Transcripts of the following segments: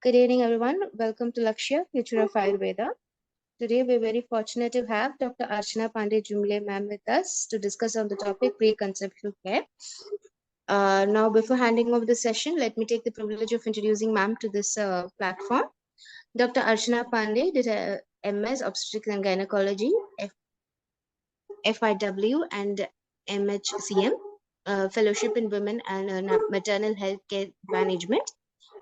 Good evening, everyone. Welcome to Lakshya, Future of Ayurveda. Today, we're very fortunate to have Dr. Archana Pandet Jumley ma'am with us to discuss on the topic preconceptional care. Now, before handing over the session, let me take the privilege of introducing ma'am to this platform. Dr. Archana Pandey did a MS Obstetrics and Gynecology, FIW, and MHCM, Fellowship in Women and Maternal Health Care Management,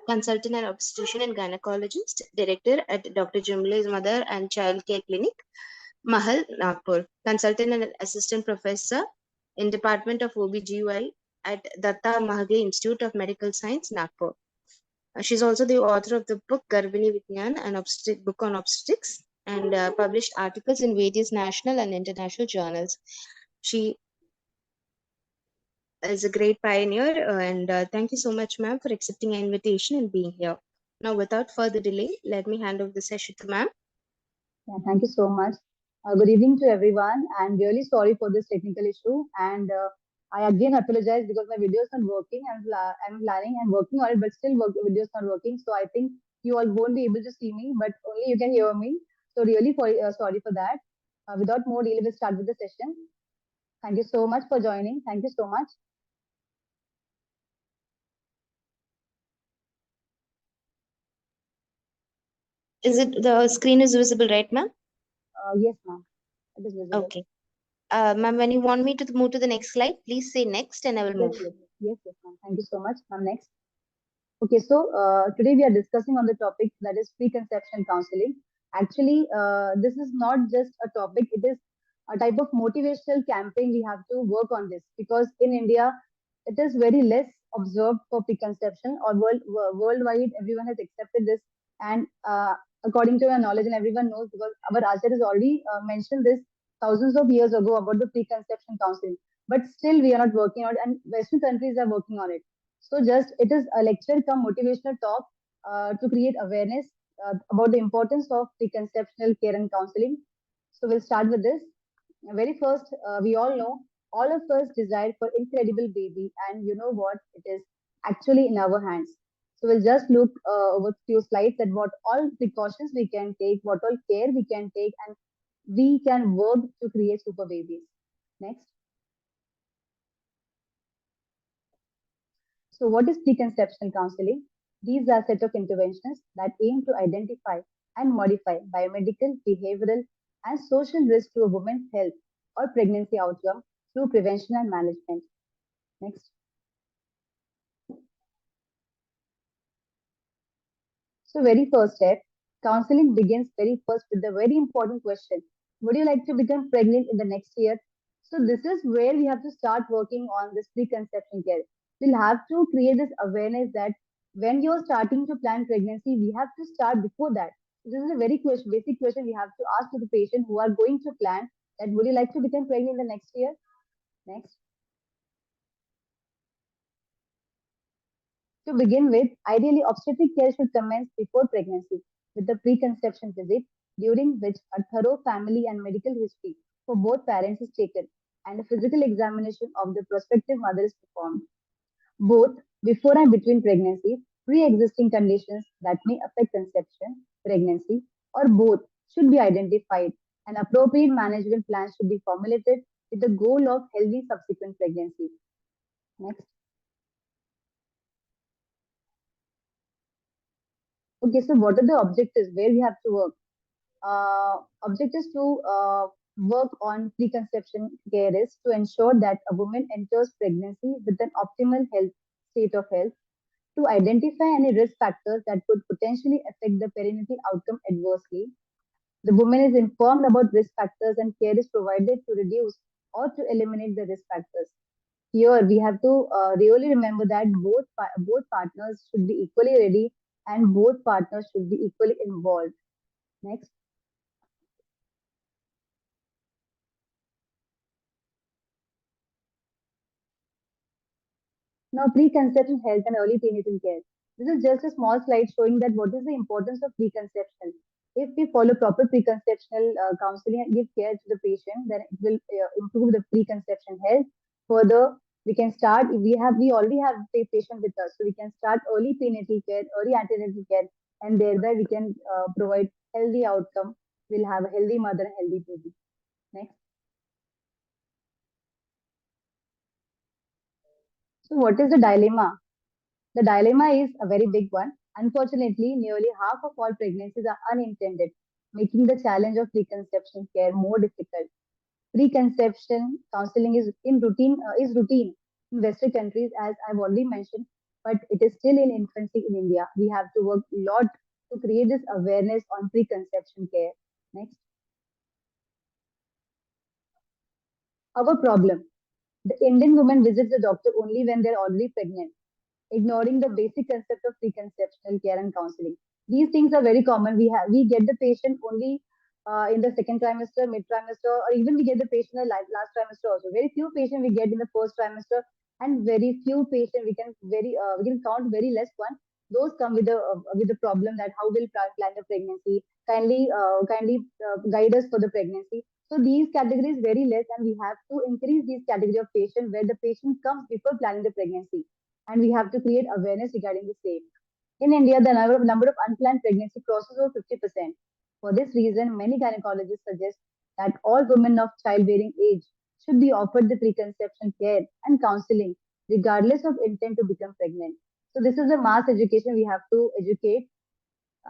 consultant and obstetrician and gynecologist, director at Dr. Jumley's Mother and Child Care Clinic, Mahal, Nagpur, consultant and assistant professor in Department of OBGY at Datta Mahage Institute of Medical Science, Nagpur. She's also the author of the book Garbhini Vignan, an book on obstetrics, and published articles in various national and international journals. She is a great pioneer, and thank you so much, ma'am, for accepting our invitation and being here. Now, without further delay, let me hand over the session to ma'am. Yeah, thank you so much. Good evening to everyone. I'm really sorry for this technical issue, and I again apologize because my video is not working. I'm planning and working on it, but still video is not working. So I think you all won't be able to see me, but only you can hear me. So really sorry for that. Without more delay, we'll start with the session. Thank you so much for joining. Thank you so much. Is it the screen is visible, right, ma'am? Yes, ma'am. It is visible. Okay. Ma'am, when you want me to move to the next slide, please say next and I will move. Yes, ma'am. Thank you so much. Ma'am, next. Okay, so today we are discussing on the topic that is preconception counseling. Actually, this is not just a topic, it is a type of motivational campaign. We have to work on this because in India, it is very less observed for preconception, or worldwide, everyone has accepted this. And according to our knowledge, and everyone knows because our Acharya has already mentioned this thousands of years ago about the preconception counseling. But still, we are not working on it, and Western countries are working on it. So just it is a lecture come motivational talk to create awareness about the importance of preconceptional care and counseling. So we'll start with this. Very first, we all know all of us desire for incredible baby, and you know what? It is actually in our hands. So we'll just look over a few slides at what all precautions we can take, what all care we can take, and we can work to create super babies. Next. So, what is preconceptional counseling? These are a set of interventions that aim to identify and modify biomedical, behavioral, and social risk to a woman's health or pregnancy outcome through prevention and management. Next. So, very first step, counseling begins very first with the very important question: would you like to become pregnant in the next year? So, this is where we have to start working on this preconception care. We'll have to create this awareness that when you're starting to plan pregnancy, we have to start before that. This is a very basic question we have to ask to the patient who are going to plan that would you like to become pregnant in the next year? Next. To begin with, ideally obstetric care should commence before pregnancy with the preconception visit, during which a thorough family and medical history for both parents is taken and a physical examination of the prospective mother is performed. Both before and between pregnancy, pre-existing conditions that may affect conception, pregnancy, or both should be identified and appropriate management plans should be formulated with the goal of healthy subsequent pregnancy. Next. Okay, so what are the objectives where we have to work? Objectives to work on preconception care is to ensure that a woman enters pregnancy with an optimal health state of health, to identify any risk factors that could potentially affect the perinatal outcome adversely. The woman is informed about risk factors and care is provided to reduce or to eliminate the risk factors. Here, we have to really remember that both partners should be equally ready and both partners should be equally involved. Next. Now, preconception health and early prenatal care. This is just a small slide showing that what is the importance of preconception. If we follow proper preconceptional counseling and give care to the patient, then it will improve the preconception health. Further, we can start. We already have the patient with us, so we can start early prenatal care, early antenatal care and thereby we can provide healthy outcome. We'll have a healthy mother and healthy baby. Next. So what is the dilemma? The dilemma is a very big one. Unfortunately, nearly half of all pregnancies are unintended, making the challenge of preconception care more difficult. Preconception counseling is routine in Western countries, as I've already mentioned, but it is still in infancy in India. We have to work a lot to create this awareness on preconception care. Next, our problem: the Indian woman visits the doctor only when they're already pregnant, ignoring the basic concept of preconceptional care and counseling. These things are very common. We get the patient only in the second trimester, mid trimester, or even we get the patient in the last trimester also. Very few patients we get in the first trimester, and very few patients we can count very less one. Those come with the problem that how will plan the pregnancy. Kindly guide us for the pregnancy. So these categories very less, and we have to increase these category of patient where the patient comes before planning the pregnancy, and we have to create awareness regarding the same. In India, the number of unplanned pregnancy crosses over 50%. For this reason, many gynecologists suggest that all women of childbearing age should be offered the preconception care and counseling, regardless of intent to become pregnant. So, this is a mass education we have to educate.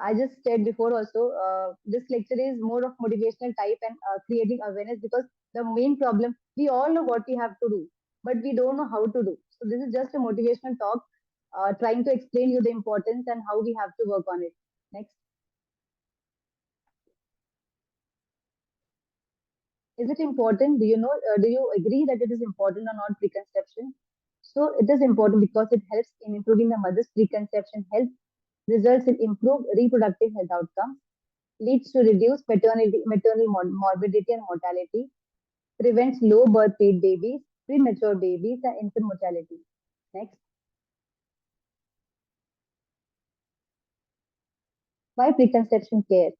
I just said before also, this lecture is more of motivational type and creating awareness, because the main problem, we all know what we have to do, but we don't know how to do. So this is just a motivational talk, trying to explain you the importance and how we have to work on it. Next, is it important? Do you know? Do you agree that it is important or not preconception? So it is important because it helps in improving the mother's preconception health, results in improved reproductive health outcomes, leads to reduced maternal morbidity and mortality, prevents low birth weight babies, premature babies, and infant mortality. Next, why preconception care?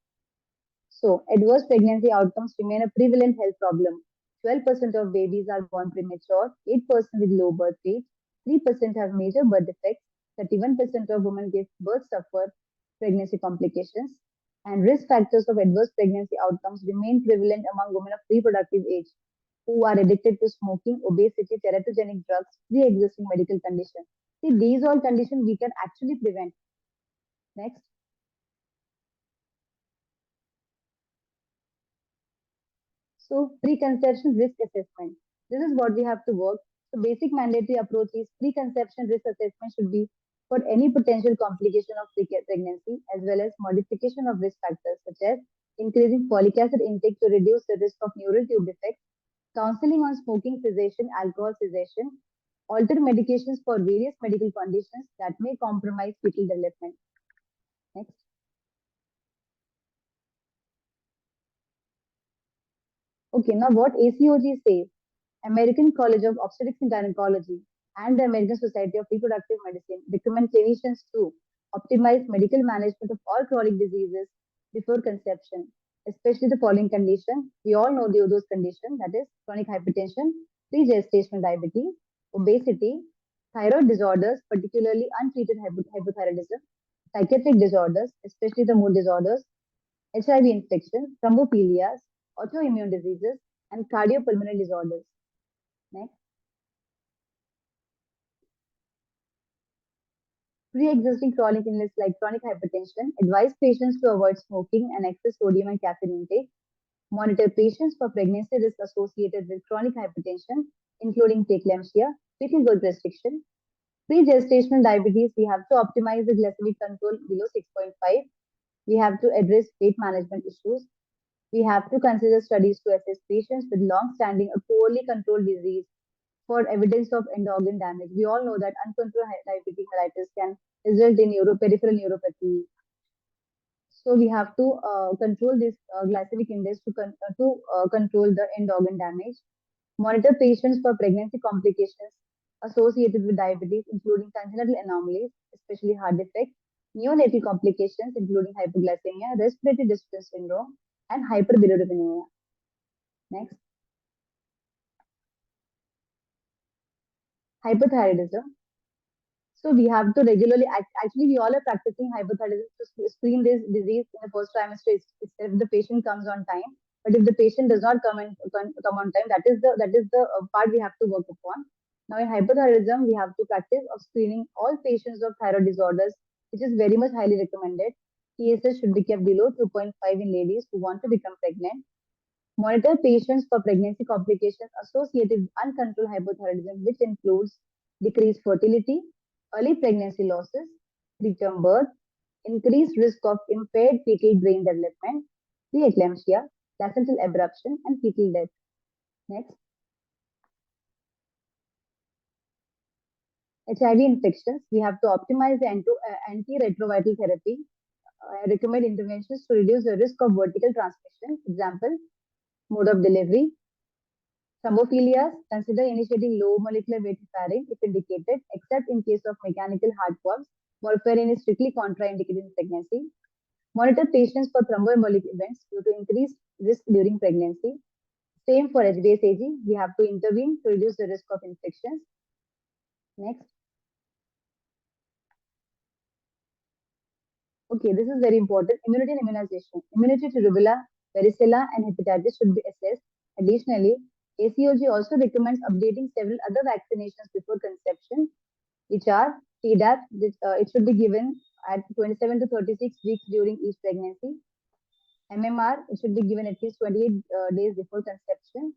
So, adverse pregnancy outcomes remain a prevalent health problem. 12% of babies are born premature, 8% with low birth weight, 3% have major birth defects, 31% of women give birth suffer pregnancy complications, and risk factors of adverse pregnancy outcomes remain prevalent among women of reproductive age who are addicted to smoking, obesity, teratogenic drugs, pre-existing medical conditions. See, these all conditions we can actually prevent. Next. So preconception risk assessment. This is what we have to work. So basic mandatory approach is preconception risk assessment should be for any potential complication of pregnancy, as well as modification of risk factors such as increasing folic acid intake to reduce the risk of neural tube defects, counseling on smoking cessation, alcohol cessation, alter medications for various medical conditions that may compromise fetal development. Next. Okay, now what ACOG says, American College of Obstetrics and Gynecology and the American Society of Reproductive Medicine recommend clinicians to optimize medical management of all chronic diseases before conception, especially the following condition. We all know those conditions, that is chronic hypertension, pre-gestational diabetes, obesity, thyroid disorders, particularly untreated hypothyroidism, psychiatric disorders, especially the mood disorders, HIV infection, thrombophilias, autoimmune diseases, and cardiopulmonary disorders. Next, pre-existing chronic illness like chronic hypertension, advise patients to avoid smoking and excess sodium and caffeine intake. Monitor patients for pregnancy risk associated with chronic hypertension, including preeclampsia, fetal growth restriction. Pre-gestational diabetes, we have to optimize the glycemic control below 6.5. We have to address weight management issues. We have to consider studies to assess patients with long-standing or poorly controlled disease for evidence of end organ damage. We all know that uncontrolled diabetic mellitus can result in peripheral neuropathy. So we have to control this glycemic index to control the end organ damage. Monitor patients for pregnancy complications associated with diabetes, including congenital anomalies, especially heart defect, neonatal complications, including hypoglycemia, respiratory distress syndrome, and hyperbilirubinemia. Next, hypothyroidism. So we have to regularly, actually, we all are practicing hypothyroidism to screen this disease in the first trimester itself if the patient comes on time. But if the patient does not come on time, that is the part we have to work upon. Now in hypothyroidism, we have to practice of screening all patients of thyroid disorders, which is very much highly recommended. TSH should be kept below 2.5 in ladies who want to become pregnant. Monitor patients for pregnancy complications associated with uncontrolled hypothyroidism, which includes decreased fertility, early pregnancy losses, preterm birth, increased risk of impaired fetal brain development, preeclampsia, placental abruption, and fetal death. Next, HIV infections. We have to optimize the antiretroviral therapy. Recommend interventions to reduce the risk of vertical transmission. Example, mode of delivery. Thrombophilias, consider initiating low molecular weight heparin if indicated, except in case of mechanical heart valves. Warfarin is strictly contraindicated in pregnancy. Monitor patients for thromboembolic events due to increased risk during pregnancy. Same for HbA1c. We have to intervene to reduce the risk of infections. Next. Okay, this is very important. Immunity and immunization. Immunity to rubella, varicella, and hepatitis should be assessed. Additionally, ACOG also recommends updating several other vaccinations before conception, which are Tdap, it should be given at 27 to 36 weeks during each pregnancy. MMR, it should be given at least 28 days before conception.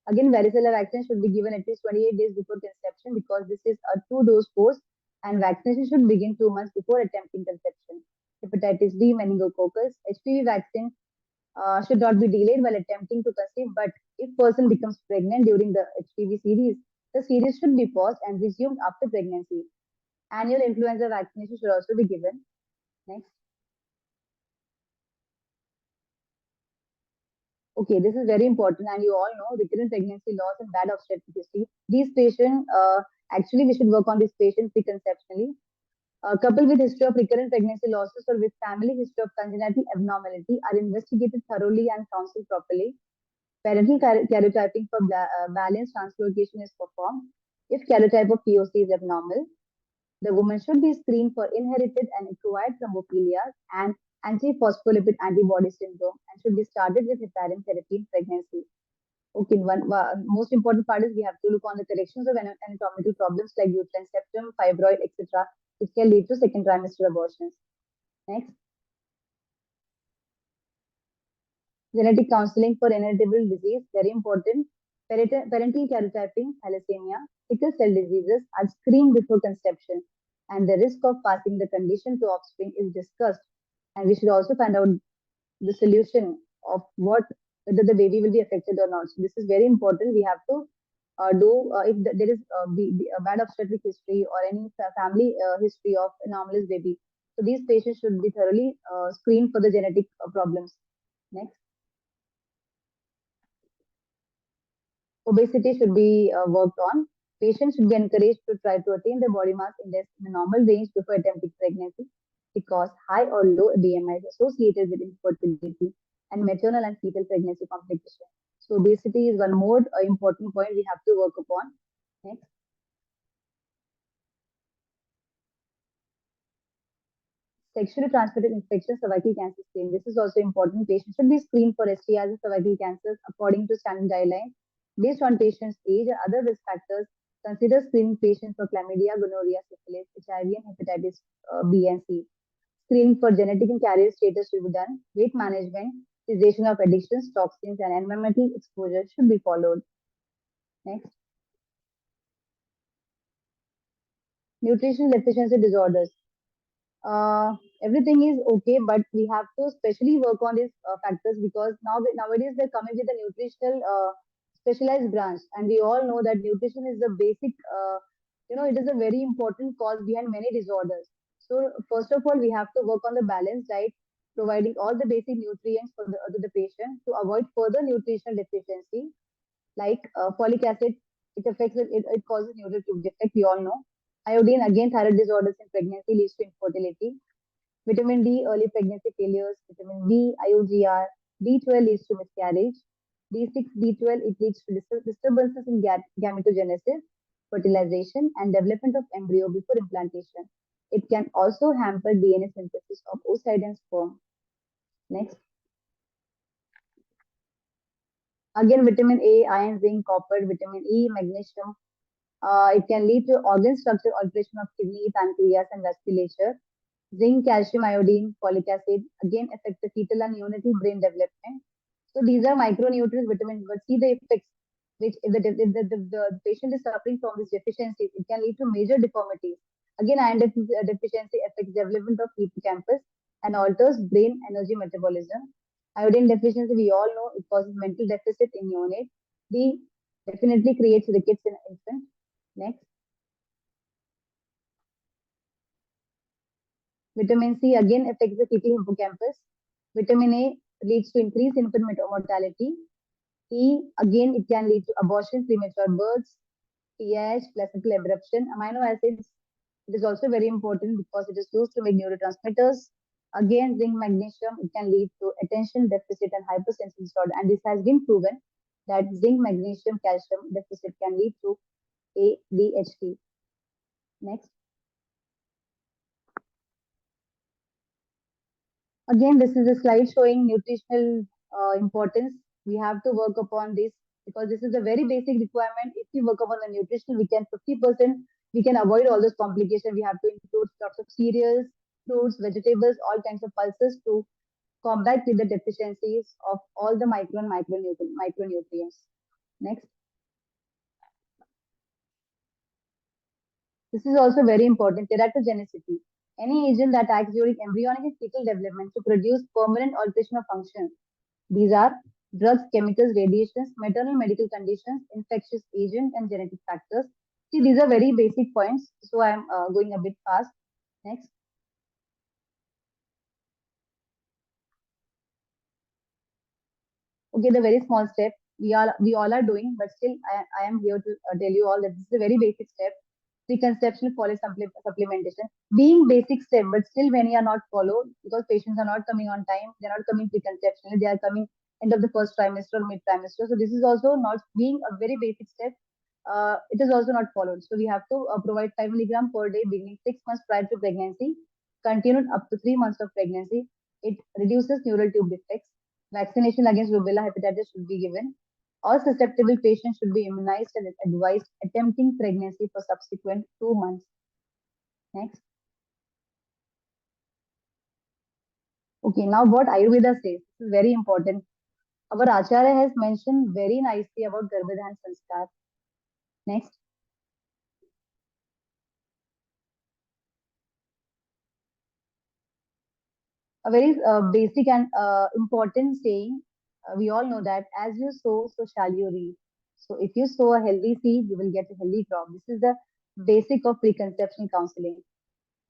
Again, varicella vaccine should be given at least 28 days before conception because this is a two-dose course and vaccination should begin 2 months before attempting conception. Hepatitis B, meningococcus, HPV vaccine should not be delayed while attempting to conceive, but if person becomes pregnant during the HPV series, the series should be paused and resumed after pregnancy. Annual influenza vaccination should also be given. Next. Okay, this is very important, and you all know recurrent pregnancy loss and bad obstetric history. These patients, actually, we should work on these patients preconceptionally. Coupled with history of recurrent pregnancy losses or with family history of congenital abnormality are investigated thoroughly and counseled properly. Parental karyotyping for balanced translocation is performed. If karyotype of POC is abnormal, the woman should be screened for inherited and acquired thrombophilia and antiphospholipid antibody syndrome and should be started with heparin therapy in pregnancy. Okay, one most important part is we have to look on the corrections of anatomical problems like uterine septum, fibroid, etc., which can lead to second trimester abortions. Next, genetic counseling for inheritable disease, very important. Parental karyotyping, thalassemia, sickle cell diseases are screened before conception, and the risk of passing the condition to offspring is discussed. And we should also find out the solution of what whether the baby will be affected or not. So this is very important. We have to do if there is a bad obstetric history or any family history of anomalous baby. So these patients should be thoroughly screened for the genetic problems. Next. Obesity should be worked on. Patients should be encouraged to try to attain the body mass index in a normal range before attempting pregnancy because high or low BMI is associated with infertility and maternal and fetal pregnancy complications. So obesity is one more important point we have to work upon. Next. Sexually transmitted infections, cervical cancer screen. This is also important. Patients should be screened for STIs and cervical cancers according to standard guidelines. Based on patient's age and other risk factors, consider screening patients for chlamydia, gonorrhea, syphilis, HIV, and hepatitis B and C. Screening for genetic and carrier status should be done. Weight management, cessation of addictions, toxins, and environmental exposure should be followed. Next. Nutritional deficiency disorders. Everything is okay, but we have to especially work on these factors because nowadays they're coming with a nutritional specialized branch, and we all know that nutrition is the basic. It is a very important cause behind many disorders. So first of all, we have to work on the balanced diet, providing all the basic nutrients for the patient to avoid further nutritional deficiency, like folic acid. It causes neural tube defect. We all know. Iodine, again, thyroid disorders in pregnancy leads to infertility. Vitamin D, early pregnancy failures. Vitamin B, IOGR. B12 leads to miscarriage. B6, B12, it leads to disturbances in gametogenesis. fertilization, and development of embryo before implantation. It can also hamper DNA synthesis of oocyte and sperm. Next, again, vitamin A, iron, zinc, copper, vitamin E, magnesium. It can lead to organ structure alteration of kidney, pancreas, and vasculature. Zinc, calcium, iodine, folic acid again affect the fetal and neonatal brain development. So these are micronutrients, vitamins, but see the effects which if the patient is suffering from these deficiencies, it can lead to major deformities. Again, deficiency affects development of hippocampus and alters brain energy metabolism. Iodine deficiency, we all know it causes mental deficit in neonate. D definitely creates rickets in infant. Next, vitamin C again affects the fetal hippocampus. Vitamin A leads to increased infant mortality. E again it can lead to abortion, premature births, PIH, placental abruption. Amino acids, it is also very important because it is used to make neurotransmitters. Again, zinc, magnesium, it can lead to attention deficit and hypersensitivity disorder. And this has been proven that zinc, magnesium, calcium deficit can lead to ADHD. Next. Again, this is a slide showing nutritional importance. We have to work upon this because this is a very basic requirement. If we work upon the nutrition, we can 50% we can avoid all those complications. We have to include lots of cereals, fruits, vegetables, all kinds of pulses to combat with the deficiencies of all the micronutrients. Next, this is also very important. Teratogenicity. Any agent that acts during embryonic and fetal development to produce permanent alteration of function. These are drugs, chemicals, radiations, maternal medical conditions, infectious agents, and genetic factors. See, these are very basic points, so I'm going a bit fast. Next. Okay, the very small step we all are doing, but still I am here to tell you all that this is a very basic step. Preconceptional folate supplementation being basic step, but still many are not followed because patients are not coming on time. They're not coming preconceptionally. They are coming end of the first trimester or mid trimester. So this is also not being a very basic step. It is also not followed. So we have to provide 5 milligram per day beginning 6 months prior to pregnancy, continued up to 3 months of pregnancy. It reduces neural tube defects. Vaccination against rubella hepatitis should be given. All susceptible patients should be immunized and advised attempting pregnancy for subsequent 2 months. Next. Okay, now what Ayurveda says. This is very important. Our Acharya has mentioned very nicely about Garbhadhan Sanskar. Next. A very basic and important saying. We all know that as you sow, so shall you reap. So if you sow a healthy seed, you will get a healthy crop. This is the basic of preconception counseling.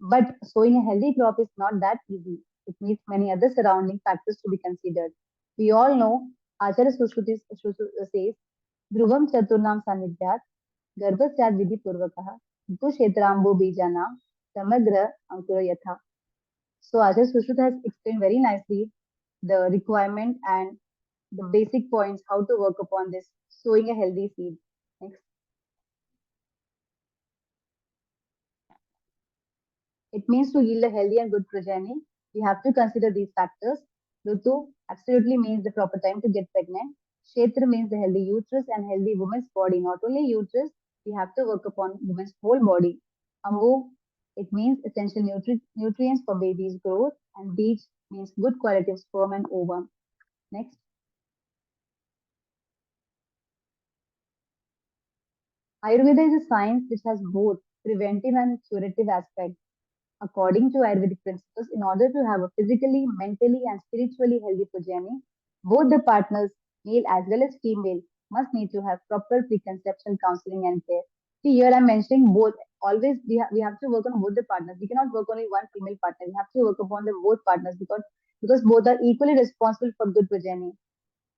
But sowing a healthy crop is not that easy. It needs many other surrounding factors to be considered. We all know Acharya Sushruti says, Dhruvam Chaturnam Sanidhyat, Garbhasyad Vidhi Purvakaha, Kushetrambo Bijana, Samagra Ankura Yatha. So Acharya Sushruta has explained very nicely the requirement and the basic points how to work upon this sowing a healthy seed. Next. It means to yield a healthy and good progeny. We have to consider these factors. Rutu absolutely means the proper time to get pregnant. Kshetra means the healthy uterus and healthy woman's body. Not only uterus, we have to work upon woman's whole body. Ambu, it means essential nutrients for baby's growth. And Beach means good quality of sperm and ovum. Next. Ayurveda is a science which has both preventive and curative aspects. According to Ayurvedic principles, in order to have a physically, mentally, and spiritually healthy progeny, both the partners, male as well as female, must need to have proper preconception counseling and care. See, here I'm mentioning both. Always we have to work on both the partners. We cannot work only one female partner. We have to work upon the both partners because both are equally responsible for good progeny.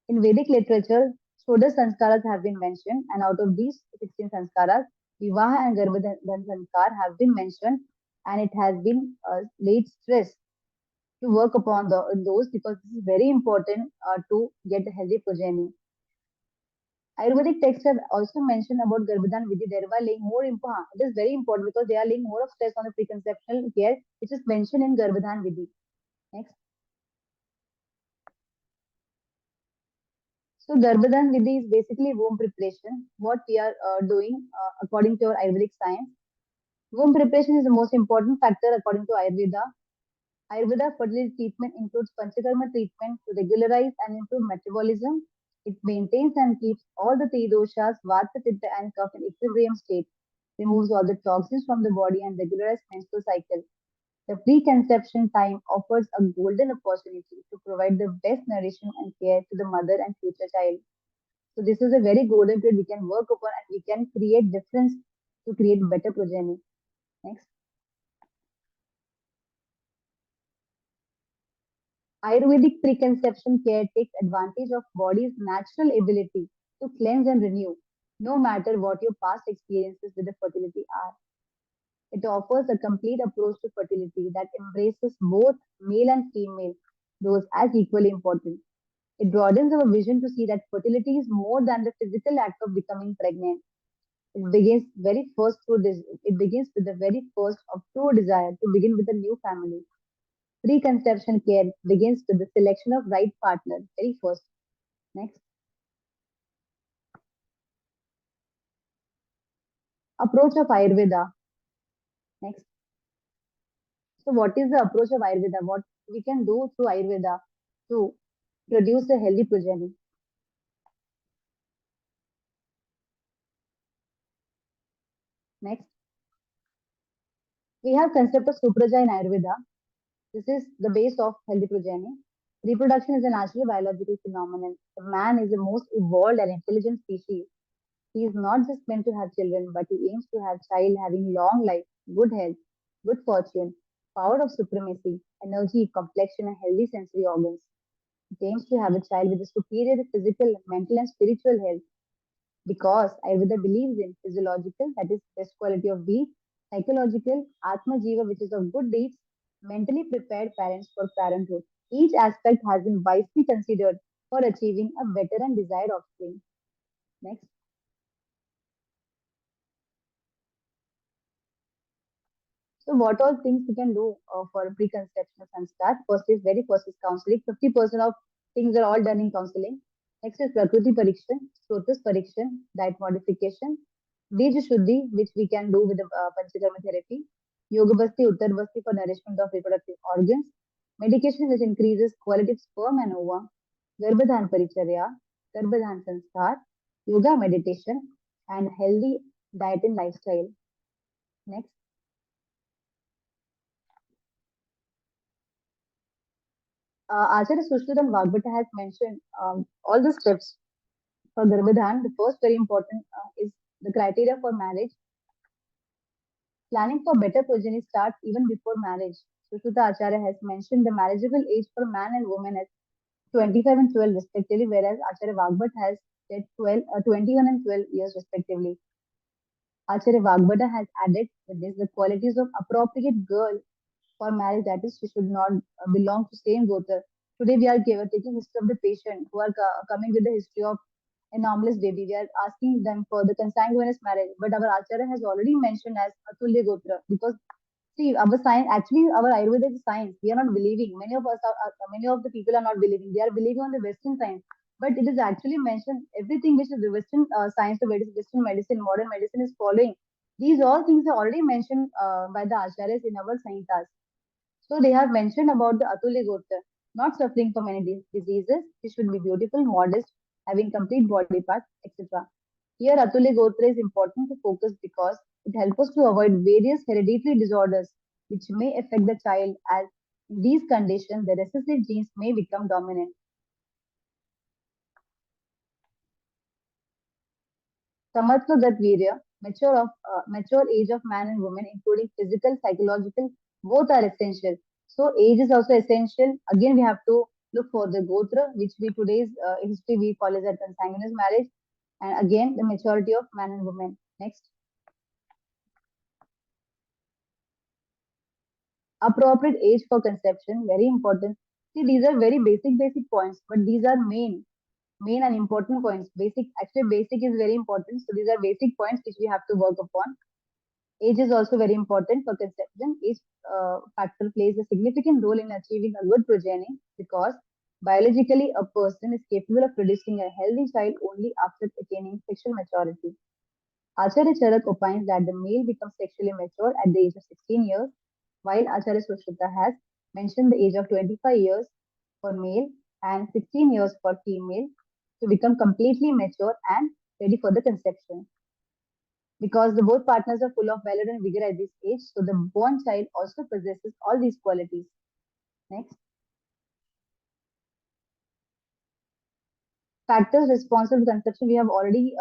In Vedic literature, Shodas sanskaras have been mentioned, and out of these 16 sanskaras, Vivaha and Garbhadhan sanskar have been mentioned, and it has been laid stress to work upon those because this is very important to get a healthy progeny. Ayurvedic texts have also mentioned about Garbhadan Vidhi, thereby laying more importance. It is very important because they are laying more of stress on the preconceptional care, which is mentioned in Garbhadan Vidhi. Next. So Garbhadan Vidhi is basically womb preparation. What we are doing according to our Ayurvedic science. Womb preparation is the most important factor according to Ayurveda. Ayurveda fertility treatment includes Panchakarma treatment to regularize and improve metabolism. It maintains and keeps all the three doshas, Vata, Pitta, and Kapha in equilibrium state, removes all the toxins from the body, and regularizes menstrual cycle. The preconception time offers a golden opportunity to provide the best nourishment and care to the mother and future child. So this is a very golden period we can work upon and we can create difference to create better progeny. Next. Ayurvedic preconception care takes advantage of body's natural ability to cleanse and renew, no matter what your past experiences with the fertility are. It offers a complete approach to fertility that embraces both male and female roles as equally important. It broadens our vision to see that fertility is more than the physical act of becoming pregnant. It begins with the very first of true desire to begin with a new family. Preconception care begins with the selection of right partner. Very first. Next. Approach of Ayurveda. Next. So what is the approach of Ayurveda? What we can do through Ayurveda to produce a healthy progeny. Next. We have concept of Supraja in Ayurveda. This is the base of healthy progeny. Reproduction is a natural biological phenomenon. The man is the most evolved and intelligent species. He is not just meant to have children, but he aims to have child having long life, good health, good fortune, power of supremacy, energy, complexion, and healthy sensory organs. It aims to have a child with a superior physical, mental, and spiritual health because Ayurveda believes in physiological, that is best quality of being, psychological, Atma Jiva, which is of good deeds, mentally prepared parents for parenthood. Each aspect has been wisely considered for achieving a better and desired offspring. Next. So what all things we can do for preconception sanskar? First is counseling. 50% of things are all done in counseling. Next is Prakriti Parikshan, Srotas Parikshan, diet modification, Bij Shuddhi, which we can do with the Panchakarma therapy, Yoga Basti, Uttar Basti for nourishment of reproductive organs, medication which increases quality of sperm and ova, Garbhadhan Paricharya, Garbhadhan Sanskar, yoga meditation, and healthy diet and lifestyle. Next. Acharya Sushrutam Vagbata has mentioned all the steps for Garbhadhan. The first very important is the criteria for marriage. Planning for better progeny starts even before marriage. Sushruta Acharya has mentioned the marriageable age for man and woman as 25 and 12 respectively, whereas Acharya Vagbhat has said 21 and 12 years respectively. Acharya Vagbata has added with this the qualities of appropriate girl for marriage, that is, she should not belong to same gotra. Today we are taking history of the patient who are coming with the history of anomalous baby. We are asking them for the consanguineous marriage, but our Acharya has already mentioned as Atulya Gotra because see our science actually our Ayurveda is science. We are not believing. Many of the people are not believing. They are believing on the Western science, but it is actually mentioned everything which is the Western science, the Western medicine, modern medicine is following. These all things are already mentioned by the acharyas in our Sanhitas. So they have mentioned about the Atulya Gotra, not suffering from any diseases. He should be beautiful, modest, having complete body parts, etc. Here, Atulya Gotra is important to focus because it helps us to avoid various hereditary disorders which may affect the child as in these conditions the recessive genes may become dominant. Samatva Gat mature age of man and woman, including physical, psychological, both are essential. So age is also essential. Again, we have to look for the Gotra, which we today's history we call as a consanguineous marriage, and again the maturity of man and woman. Next, appropriate age for conception, very important. See, these are very basic points, but these are main. main and important points. Basic, actually, basic is very important. So these are basic points which we have to work upon. Age is also very important for conception. Age factor plays a significant role in achieving a good progeny because biologically a person is capable of producing a healthy child only after attaining sexual maturity. Acharya Charak opines that the male becomes sexually mature at the age of 16 years, while Acharya Sushruta has mentioned the age of 25 years for male and 16 years for female to become completely mature and ready for the conception. Because the both partners are full of valor and vigor at this age, so the born child also possesses all these qualities. Next, factors responsible for conception we have already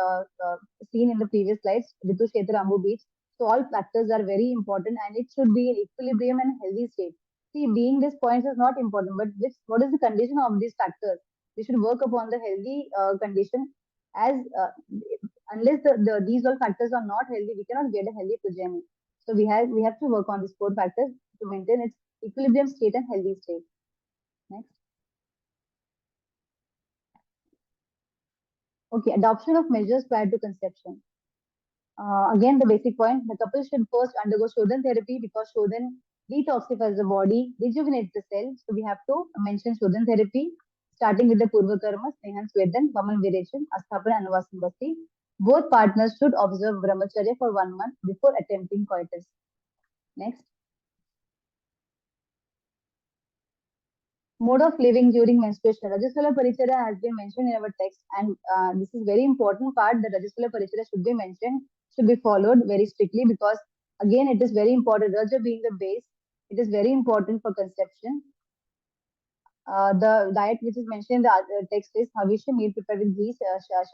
seen in the previous slides, Ritu Kshetra Ambu Beach. So all factors are very important and it should be in equilibrium and healthy state. See, being these points is not important, but what is the condition of these factors? We should work upon the healthy condition as unless these all factors are not healthy, we cannot get a healthy progeny. So we have to work on these four factors to maintain its equilibrium state and healthy state. Next. Okay, adoption of measures prior to conception. Again, the basic point, the couple should first undergo Shodhan therapy because Shodhan detoxifies the body, rejuvenates the cell. So we have to mention Shodhan therapy, starting with the Purva Karma, Snehan Swedan, Vaman Virachan, Asthapana, and Vasan Bhakti. Both partners should observe Brahmacharya for 1 month before attempting coitus. Next. Mode of living during menstruation. Rajaswala Parichara has been mentioned in our text, and this is very important part that Rajaswala Parichara should be mentioned, should be followed very strictly because again it is very important. Raja being the base, it is very important for conception. The diet which is mentioned in the text is Havisha meal prepared with ghee,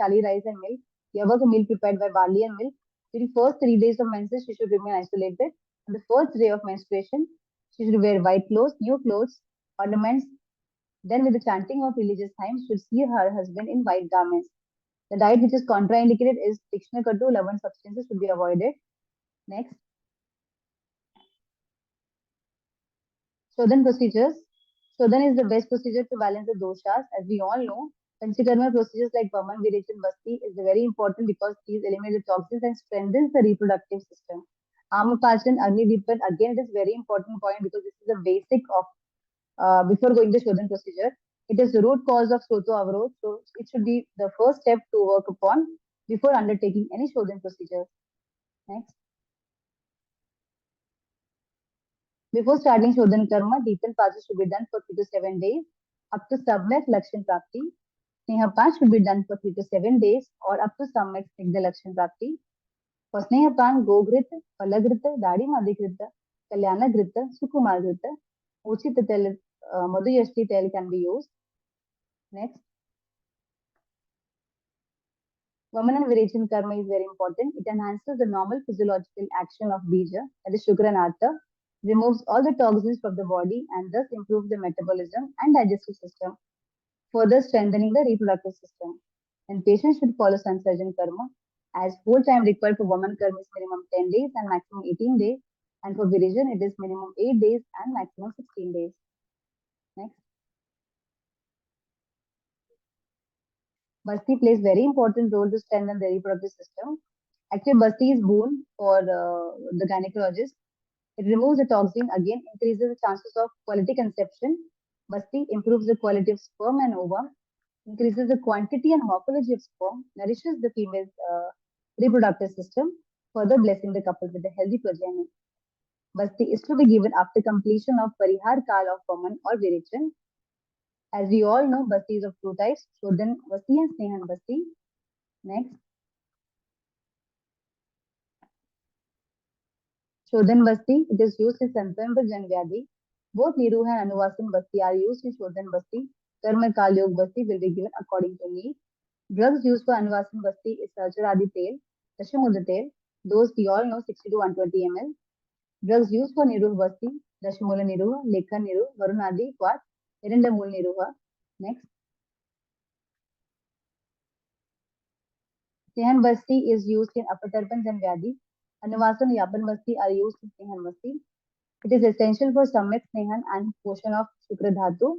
shali rice and milk. Yavak meal prepared by barley and milk. During first 3 days of menses, she should remain isolated. On the first day of menstruation, she should wear white clothes, new clothes, ornaments. Then, with the chanting of religious hymns, should see her husband in white garments. The diet which is contraindicated is Tikshna Katu, leavened substances should be avoided. Next, Shodhan procedures. Shodhan is the best procedure to balance the doshas. As we all know, Panchakarma procedures like Vaman, Virachan, Basti is very important because these eliminate the toxins and strengthens the reproductive system. Amapachan, Agni Dipan, again, it is very important point because this is the basic of before going the Shodhan procedure. It is the root cause of Soto Avarod, so it should be the first step to work upon before undertaking any Shodhan procedure. Next. Before starting Shodhan Karma, Deepan Pacha should be done for 3 to 7 days. Up to Samyak Lakshan Prapti. Snehapan should be done for 3 to 7 days or up to Samyak Snigdha Lakshan Prapti. For Snehapan, Gogrit, Palagrita, Dadi Madhikrita, Kalyana Grita, Sukumar Grita, Uchita Tel, Madhuyashti Tel can be used. Next. Vaman and Virachan Karma is very important. It enhances the normal physiological action of Bija, that is Shukra and Artha, removes all the toxins from the body and thus improves the metabolism and digestive system, further strengthening the reproductive system. And patients should follow Sansarjan Karma as whole time required for Vaman Karma is minimum 10 days and maximum 18 days. And for Virachan, it is minimum 8 days and maximum 16 days. Next. Basti plays very important role to strengthen the reproductive system. Actually, Basti is boon for the gynecologist. It removes the toxin, again increases the chances of quality conception. Basti improves the quality of sperm and ova, increases the quantity and morphology of sperm, nourishes the female's reproductive system, further blessing the couple with a healthy progeny. Basti is to be given after completion of Parihar Kal of woman or Virachan. As we all know, Basti is of two types, Shodhan Basti and Snehan Basti. Next. Shodhan Basti, it is used in Santanvajan Vyadhi. Both Niruha and Anuvasan Basti are used in Shodhan Basti. Karma Kal Yog Basti will be given according to need. Drugs used for Anuvasan Basti is Sarjaradi Tel, Dashamudha Tel, those we all know 60 to 120 ml. Drugs used for Niruha Basti, Dashamula Niruha, Lekha Niruha, Varunadi, Quat, Erindamul Niruha. Next. Snehan Basti is used in Apatarpan and Vyadhi. Anuvasan Yapan Basti are used in Snehan Basti. It is essential for Samyak Snehan and portion of Shukra Dhatu.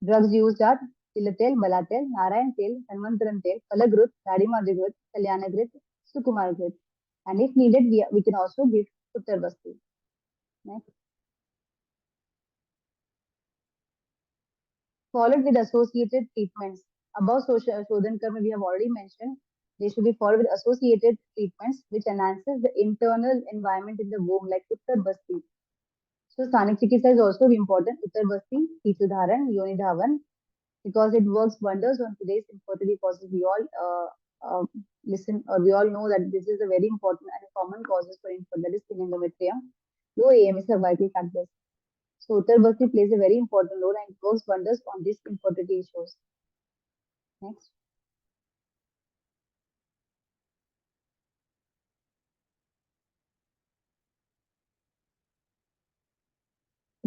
Drugs used are Tilatel, Balatel, Narayan Tel, Hanmantaran Tel, Palagrut, Radimadrigut, Kalyanagrit, Sukumargrit. And if needed, we can also give Uttar Basti. Next. Followed with associated treatments. Above social Shodhan Karma we have already mentioned. They should be followed with associated treatments which enhances the internal environment in the womb like Uttar Basti. So Sthanik Chikitsa is also important. Uttar Basti, Tichudharan, Yoni Dhavan, because it works wonders on today's infertility causes. We all listen or we all know that this is a very important and common causes for infertility, that is endometrium, low AMS cervical factors. So Uttar Basti plays a very important role and works wonders on these infertility issues. Next.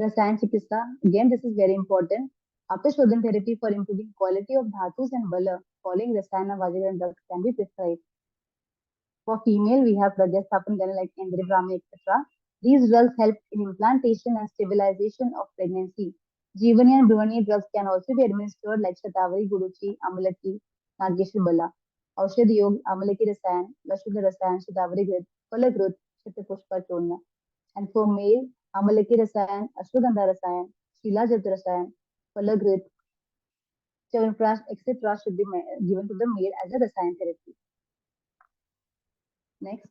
Rasayan Chikitsa. Again, this is very important. After Shodhan therapy for improving quality of dhatus and bala, following Rasayana Vajagan drugs can be prescribed. For female, we have Prajastapan Gana like Endrabrahmi, etc. These drugs help in implantation and stabilization of pregnancy. Jeevani and Brahmani drugs can also be administered like Shatavari, Guruchi, Amalaki, Nageshi Bala. Aushad Yog, Amalaki Rasayan, Vasudha Rasayan, Shatavari Grit, Palagrut, Shatapushpa Churna. And for male, Amalaki Rasayan, Ashwagandha Rasayan, Shila Jat Rasayan, Palagrit, Chavanprash, etc. should be given to the male as a Rasayan therapy. Next.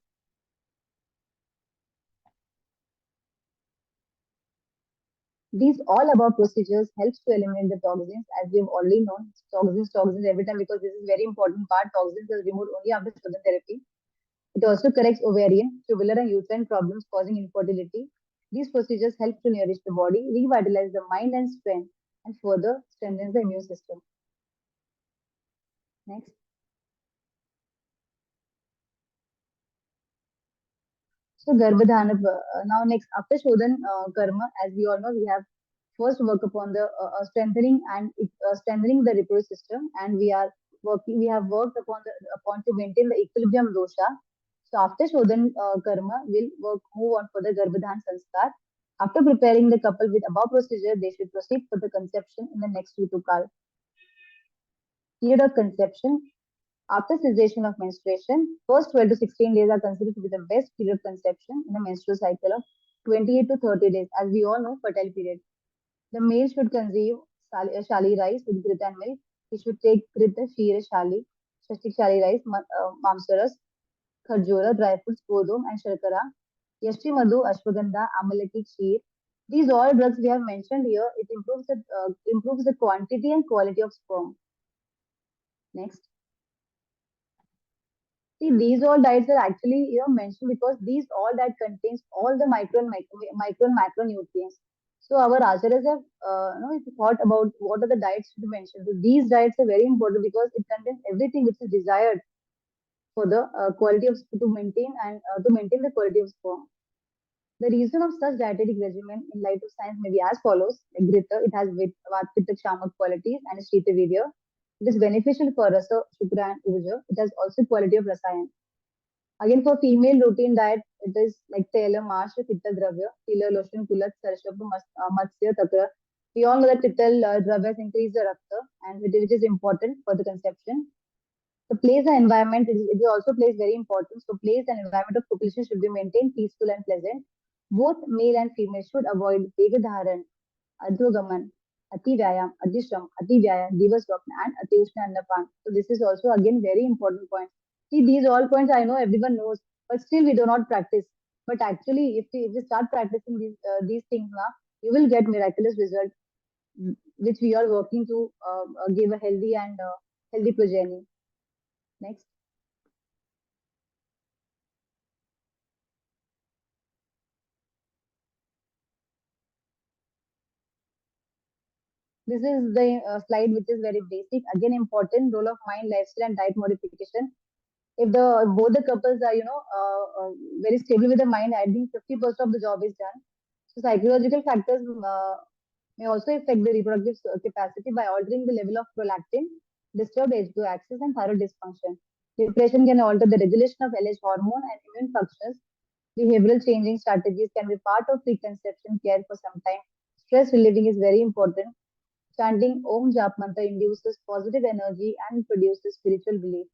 These all above procedures helps to eliminate the toxins, as we have already known. Toxins every time because this is very important part. Toxins are removed only after Shodhan therapy. It also corrects ovarian, tubular, and uterine problems causing infertility. These procedures help to nourish the body, revitalize the mind and strength, and further strengthens the immune system. Next. So Garbhadhana, now next after Shodhan Karma, as we all know, we have first work upon the strengthening and strengthening the reproductive system, and we have worked upon to maintain the equilibrium dosha. So after Shodhan Karma, we'll move on for the Garbhadhan Sanskar. After preparing the couple with above procedure, they should proceed for the conception in the next Ritukal. Period of conception. After cessation of menstruation, first 12 to 16 days are considered to be the best period of conception in a menstrual cycle of 28 to 30 days. As we all know, fertile period. The male should consume shali rice with grit and milk. He should take grit, sheer shali, shashtik shali rice, mamsaras, kharjura, dry fruits, godum, and sharkara. Yashti madhu, ashwagandha, amalaki, sheer. These all drugs we have mentioned here, it improves the quantity and quality of sperm. Next. See, these all diets are actually mentioned because these all that contains all the micro and macronutrients. So our acharyas have thought about what are the diets to be mentioned. So these diets are very important because it contains everything which is desired for the quality of to maintain the quality of sperm. The reason of such dietetic regimen in light of science may be as follows. Like Grita, it has Vatpitta Shamak qualities and Shita Virya. It is beneficial for Rasa, Shukra and Urja. It has also quality of Rasayan. Again, for female routine diet, it is like Tela, Marsh, Pitta Dravya, Tila, Lotion, Kulat, Sarashab, Matsya, Takra. We all know that Pittal Dravyas increase the Rakta and which is important for the conception. The place and environment it also plays very important. So place and environment of population should be maintained peaceful and pleasant. Both male and female should avoid Vegadharan, Adrogaman, Ati Vyayam, Adishram, Ati Vyayam, Divaswapna, and Ati Ushna Annapan. So this is also again very important point. See, these all points I know everyone knows, but still we do not practice. But actually, if we start practicing these things now, you will get miraculous result, which we are working to give a healthy and healthy progeny. Next. This is the slide which is very basic. Again, important role of mind, lifestyle, and diet modification. If the both the couples are very stable with the mind, I think 50% of the job is done. So psychological factors may also affect the reproductive capacity by altering the level of prolactin, disturbed H2 axis, and thyroid dysfunction. Depression can alter the regulation of LH hormone and immune functions. Behavioral changing strategies can be part of preconception care for some time. Stress relieving is very important. Chanting Om Jap mantra induces positive energy and produces spiritual belief.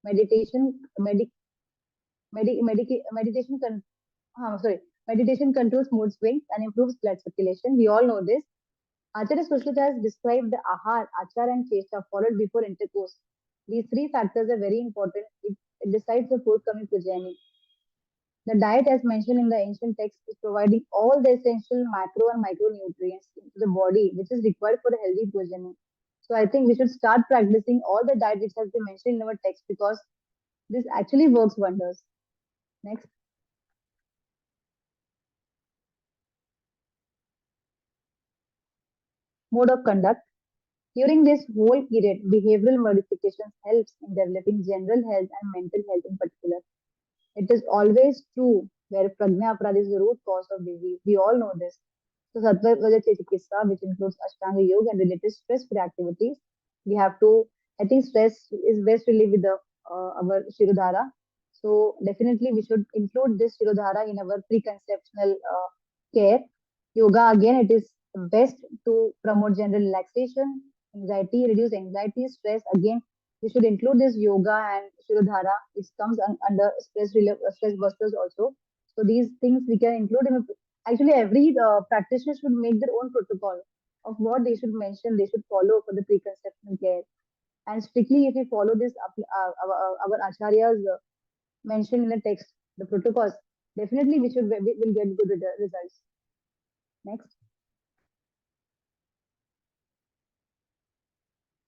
Meditation, meditation, sorry, meditation controls mood swings and improves blood circulation. We all know this. Acharya Sushruta has described the ahar, achar, and chesta followed before intercourse. These three factors are very important. It decides the forthcoming progeny. The diet, as mentioned in the ancient text, is providing all the essential macro and micronutrients into the body, which is required for a healthy progeny. So I think we should start practicing all the diet which has been mentioned in our text because this actually works wonders. Next, mode of conduct. During this whole period, behavioral modifications helps in developing general health and mental health in particular. It is always true where prajna aparadha is the root cause of disease. We all know this. So Sattva Vajra Chikitsa, which includes Ashtanga Yoga and related stress-free activities, we have to. I think stress is best relieved with the our Shirodhara. So definitely we should include this Shirodhara in our preconceptional care. Yoga again, it is best to promote general relaxation, anxiety, reduce anxiety, stress. Again, we should include this yoga and Shirodhara, which comes under stress busters also. So these things we can include in actually every practitioner should make their own protocol of what they should mention, they should follow for the preconception care. And strictly, if we follow this, our acharyas mentioned in the text, the protocols, definitely we will get good results. Next.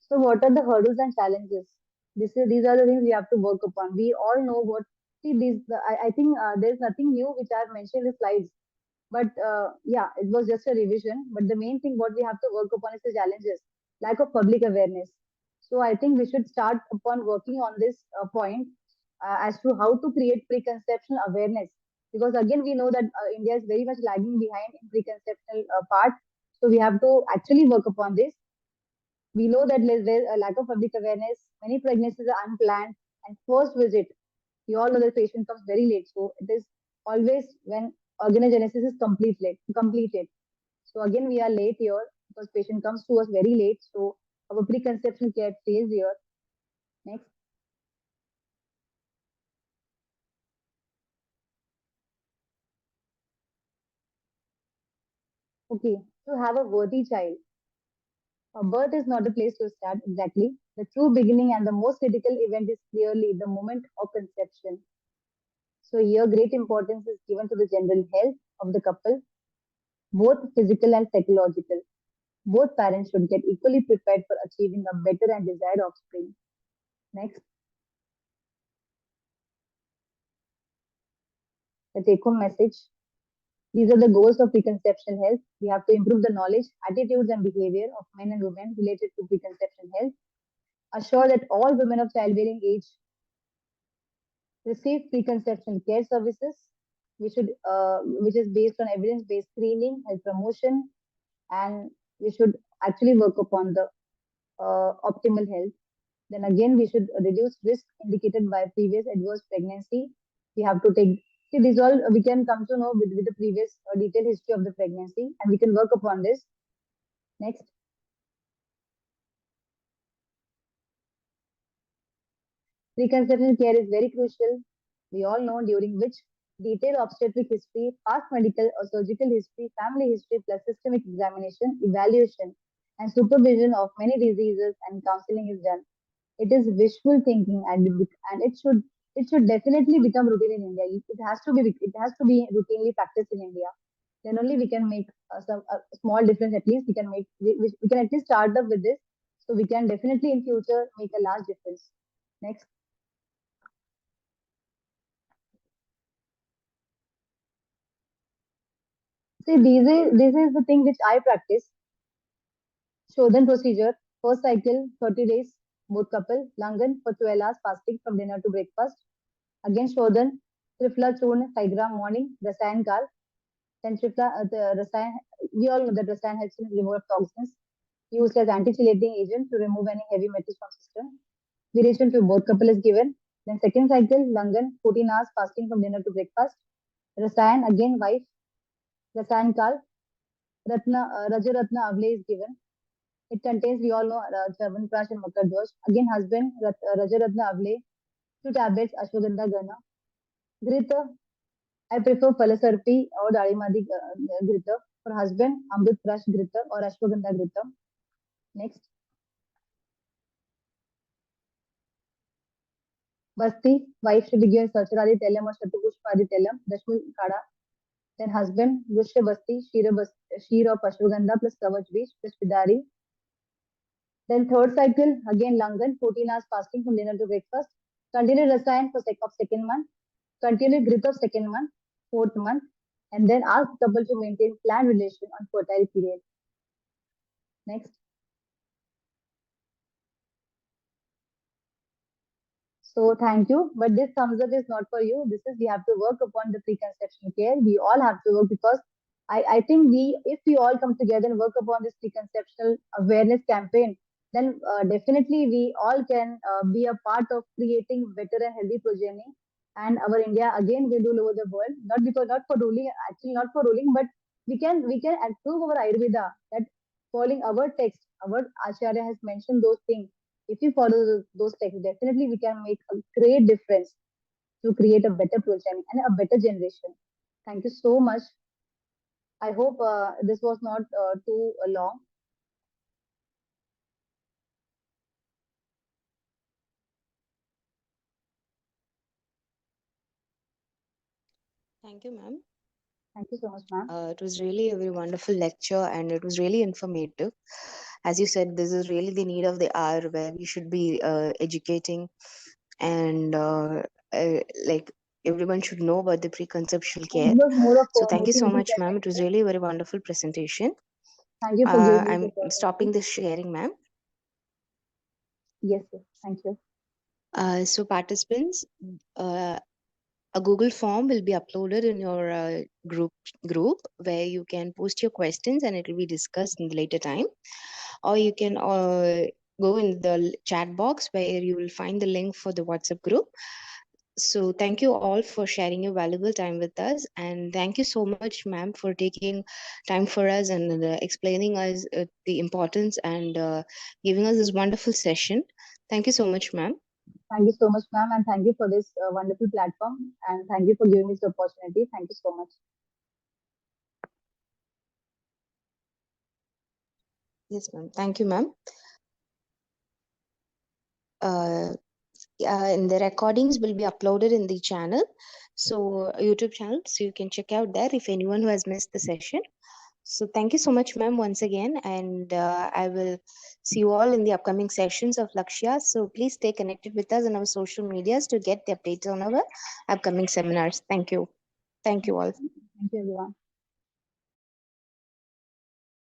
So, what are the hurdles and challenges? These are the things we have to work upon. We all know what. See, I think there's nothing new which I've mentioned in the slides. But yeah, it was just a revision. But the main thing what we have to work upon is the challenges, lack of public awareness. So I think we should start upon working on this point as to how to create preconception awareness. Because again, we know that India is very much lagging behind in preconceptional part. So we have to actually work upon this. We know that there's a lack of public awareness. Many pregnancies are unplanned, and first visit, we all know the patient comes very late. So it is always when organogenesis is completed. So again, we are late here because patient comes to us very late. So our preconception care fails here. Next, okay, to have a worthy child. A birth is not a place to start exactly. The true beginning and the most critical event is clearly the moment of conception. So here, great importance is given to the general health of the couple, both physical and psychological. Both parents should get equally prepared for achieving a better and desired offspring. Next, the take home message. These are the goals of preconception health. We have to improve the knowledge, attitudes, and behavior of men and women related to preconception health. Assure that all women of childbearing age receive preconception care services, which is based on evidence-based screening, health promotion, and we should actually work upon the optimal health. Then again, we should reduce risk indicated by previous adverse pregnancy. We have to take, see, these all we can come to know with the previous detailed history of the pregnancy, and we can work upon this. Next, preconception care is very crucial. We all know during which detailed obstetric history, past medical or surgical history, family history, plus systemic examination, evaluation, and supervision of many diseases and counseling is done. It is wishful thinking, and it should definitely become routine in India. It has to be routinely practiced in India. Then only we can make some a small difference. At least we can at least start up with this, so we can definitely in future make a large difference. Next, see, this is the thing which I practice. Shodhan procedure. First cycle 30 days. Both couple. Langan for 12 hours fasting from dinner to breakfast. Again Shodhan. Tripla Churn 5 gram morning. Rasayan Kal. Then Tripla, the Rasayan, we all know that Rasayan helps in removal of toxins. Used as anti-chelating agent to remove any heavy metals from system. Duration to both couple is given. Then second cycle, Langan, 14 hours fasting from dinner to breakfast. Rasayan, again wife. Rasayan Kal, Raja Ratna Avle is given. It contains, we all know, Chyawanprash and Makar. Again, husband, Rajaratna Avle, 2 tablets, Ashwagandha Gana. Grita, I prefer Palasarpi or Dalimadi Grita. For husband, Amrit Prash Grita or Ashwagandha Grita. Next, Basti, wife should be given Sarchuradi Telam or Shatupushpadi Telam, Dashmi Kada. Then husband, Gushya Basti, Sheer of Ashwagandha plus Kavach Beach plus Pidari. Then third cycle, again Langan, 14 hours fasting from dinner to breakfast. Continued Rasayan for of second month. Continued grip of second month, fourth month. And then ask couple to maintain planned relation on fertile period. Next. So thank you. But this thumbs up is not for you. This is, we have to work upon the preconception care. We all have to work because I think if we all come together and work upon this preconceptional awareness campaign, then definitely we all can be a part of creating better and healthy progeny. And our India again will rule over the world. Not for ruling, actually not for ruling, but we can improve our Ayurveda that following our text, our Acharya has mentioned those things. If we follow those texts, definitely we can make a great difference to create a better progeny and a better generation. Thank you so much. I hope this was not too long. Thank you, ma'am. Thank you so much, ma'am. It was really a very wonderful lecture and it was really informative. As you said, this is really the need of the hour where we should be educating and like everyone should know about the preconceptual And it care. was more of So thank you so motivating much, than ma'am. It was lecture. really a very wonderful presentation. Thank you for giving me this I'm stopping opportunity. this sharing, ma'am. Yes, yes. Thank you. So participants, uh, a Google form will be uploaded in your group where you can post your questions and it will be discussed in the later time. Or you can go in the chat box where you will find the link for the WhatsApp group. So thank you all for sharing your valuable time with us, and thank you so much, ma'am, for taking time for us and explaining us the importance and giving us this wonderful session. Thank you so much, ma'am. Thank you so much, ma'am. And thank you for this wonderful platform. And thank you for giving me this opportunity. Thank you so much. Yes, ma'am. Thank you, ma'am. Uh, and the recordings will be uploaded in the channel, so YouTube channel, so you can check out there if anyone who has missed the session. So thank you so much, ma'am, once again, and I will see you all in the upcoming sessions of Lakshya. So please stay connected with us on our social medias to get the updates on our upcoming seminars. Thank you. Thank you all. Thank you, everyone.